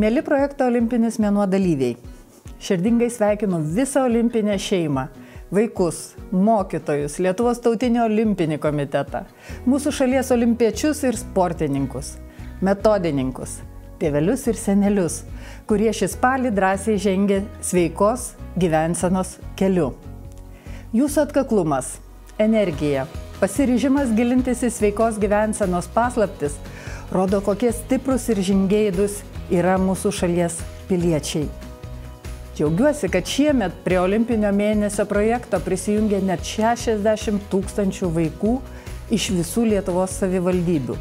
Mieli projekto Olimpinis mėnuo dalyviai, širdingai sveikinu visą olimpinę šeimą, vaikus, mokytojus, Lietuvos tautinio olimpinį komitetą, mūsų šalies olimpiečius ir sportininkus, metodininkus, tėvelius ir senelius, kurie šį spalį drąsiai žengia sveikos gyvensenos keliu. Jūsų atkaklumas, energija, pasiryžimas gilintis į sveikos gyvensenos paslaptis rodo, kokie stiprus ir žingeidūs yra mūsų šalies piliečiai. Džiaugiuosi, kad šiemet prie Olimpinio mėnesio projekto prisijungė net 60 000 vaikų iš visų Lietuvos savivaldybių,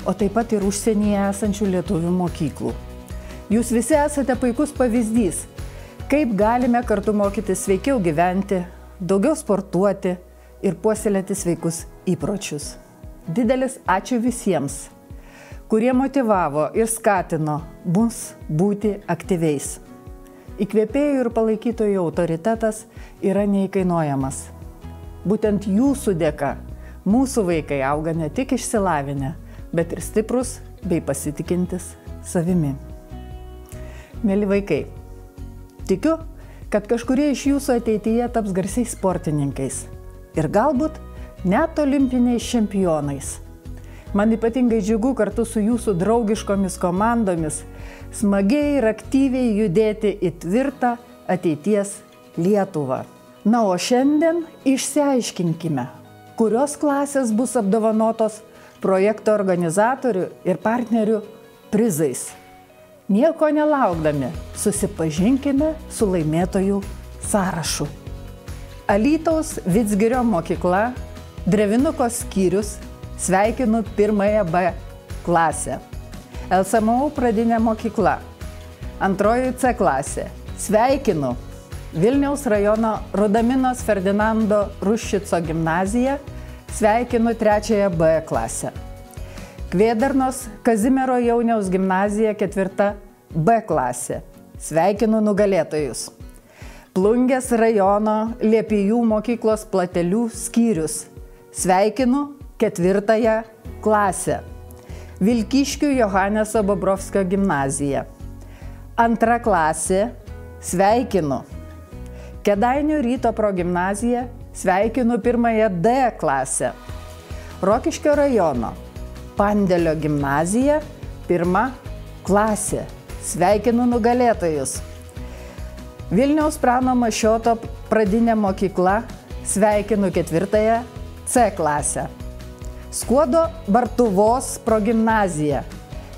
o taip pat ir užsienyje esančių lietuvių mokyklų. Jūs visi esate puikus pavyzdys, kaip galime kartu mokytis sveikiau gyventi, daugiau sportuoti ir puoselėti sveikus įpročius. Didelis ačiū visiems, kurie motyvavo ir skatino mus būti aktyviais. Įkvėpėjų ir palaikytojų autoritetas yra neįkainojamas. Būtent jūsų dėka mūsų vaikai auga ne tik išsilavinę, bet ir stiprus bei pasitikintis savimi. Mieli vaikai, tikiu, kad kažkurie iš jūsų ateityje taps garsiais sportininkais ir galbūt net olimpiniais čempionais. Man ypatingai džiugu kartu su jūsų draugiškomis komandomis smagiai ir aktyviai judėti į tvirtą ateities Lietuvą. Na, o šiandien išsiaiškinkime, kurios klasės bus apdovanotos projekto organizatorių ir partnerių prizais. Nieko nelaukdami, susipažinkime su laimėtojų sąrašu. Alytaus Vidzgirio mokykla, Drevinuko skyrius, sveikinu 1 B klasę. LSMU pradinė mokykla, 2 C klasė, sveikinu Vilniaus rajono Rudaminos Ferdinando Ruščico gimnaziją, sveikinu 3 B klasę. Kvėdarnos Kazimiero Jauniaus gimnazija 4 B klasė, sveikinu nugalėtojus. Plungės rajono Liepijų mokyklos Platelių skyrius, sveikinu 4 klasę. Vilkyškių Johaneso Bobrovskio gimnazija, 2 klasė, sveikinu. Kėdainių Ryto progimnaziją, sveikinu 1 D klasę. Rokiškio rajono Pandėlio gimnazija, 1 klasė, sveikinu nugalėtojus. Vilniaus Prano Mašioto pradinė mokykla, sveikinu 4 C klasę. Skuodo Bartuvos progimnazija,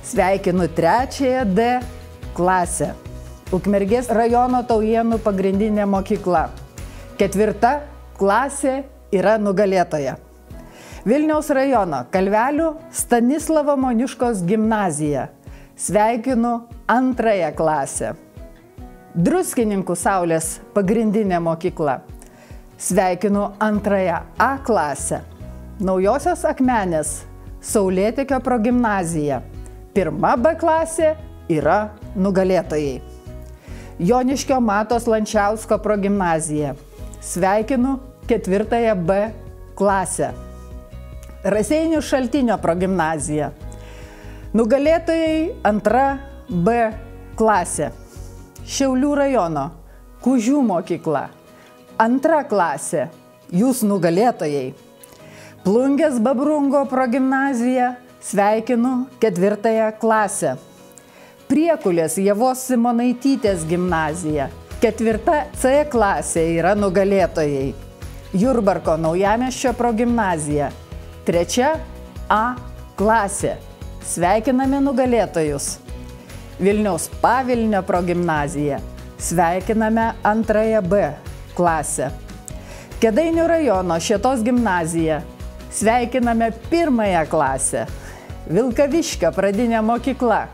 sveikinu 3 D klasę. Ukmergės rajono Taujėnų pagrindinė mokykla, 4 klasė yra nugalėtoja. Vilniaus rajono Kalvelių Stanislavo Moniuškos gimnazija, sveikinu 2 klasę. Druskininkų Saulės pagrindinė mokykla, sveikinu 2 A klasę. Naujosios Akmenės Saulėtekio progimnazija, 1 B klasė yra nugalėtojai. Joniškio Matos Lančiausko progimnazija, sveikinu 4 B klasę. Raseinių Šaltinio progimnazija, nugalėtojai 2 B klasė. Šiaulių rajono Kužių mokykla, 2 klasė, jūs nugalėtojai. Plungės Babrungo progimnazija, sveikinu 4 klasę. Priekulės Ievos Simonaitytės gimnazija, 4 C klasė yra nugalėtojai. Jurbarko Naujamiesčio progimnazija, 3 A klasė, sveikiname nugalėtojus. Vilniaus Pavilnio progimnazija, sveikiname 2 B klasę. Kėdainių rajono Šėtos gimnazija, sveikiname 1 klasę. Vilkaviškio pradinė mokykla,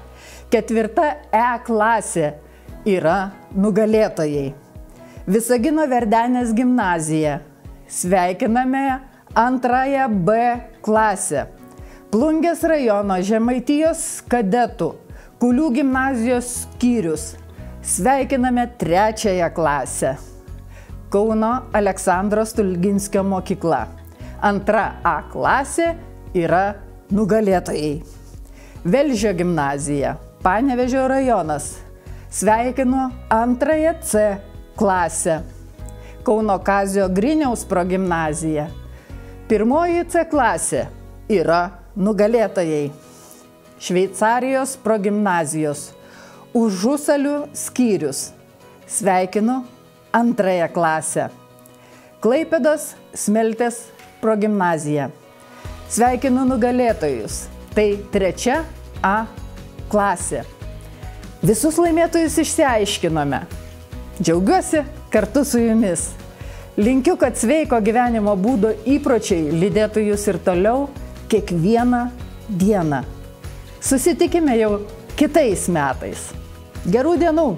4 E klasė yra nugalėtojai. Visagino Verdenės gimnazija, sveikiname 2 B klasę. Plungės rajono Žemaitijos kadetų Kulių gimnazijos skyrius, sveikiname 3 klasę. Kauno Aleksandro Stulginskio mokykla, 2 A klasė yra nugalėtojai. Velžio gimnazija, Panevėžio rajonas. Sveikinu 2 C klasę. Kauno Kazio Griniaus progimnazija. 1 C klasė yra nugalėtojai. Šveicarijos progimnazijos. Užusalių skyrius. Sveikinu 2 klasę. Klaipėdos Smeltės progimnazija. Sveikinu nugalėtojus. Tai 3 A klasė. Visus laimėtojus išsiaiškinome. Džiaugiuosi kartu su jumis. Linkiu, kad sveiko gyvenimo būdo įpročiai lydėtų jūs ir toliau kiekvieną dieną. Susitikime jau kitais metais. Gerų dienų!